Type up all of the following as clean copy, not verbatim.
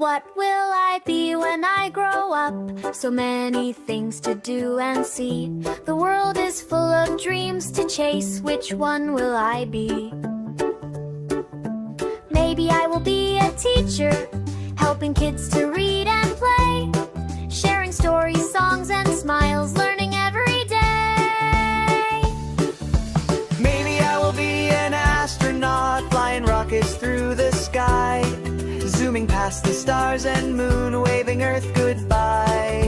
What will I be when I grow up? So many things to do and see. The world is full of dreams to chase. Which one will I be? Maybe I will be a teacher, helping kids to read and play, sharing stories, songs, and smiles, learning every day. Maybe I will be an astronaut, flying rockets through the sky, zooming past the stars and moon, waving Earth goodbye.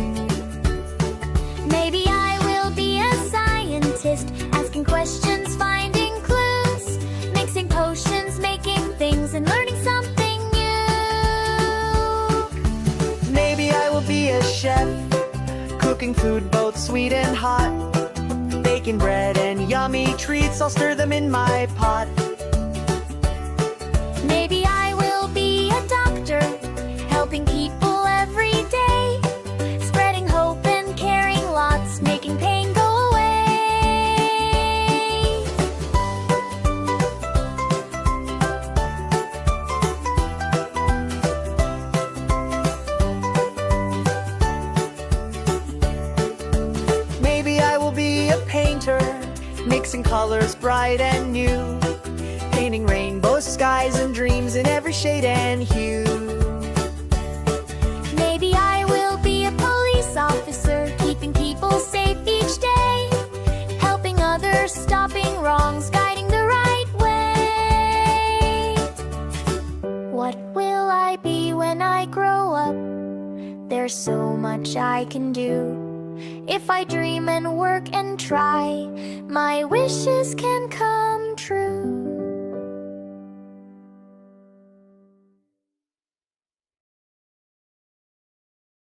Maybe I will be a scientist, asking questions, finding clues, mixing potions, making things, and learning something new. Maybe I will be a chef, cooking food both sweet and hot, baking bread and yummy treats, I'll stir them in my pot. Maybe I will be a doctor, helping people every day, spreading hope and caring lots, making pain go away. Maybe I will be a painter, mixing colors bright and new, painting rainbow skies and dreams in every shade and hue. Maybe I will be a police officer, keeping people safe each day, helping others, stopping wrongs, guiding the right way. What will I be when I grow up? There's so much I can do. If I dream and work and try, my wishes can come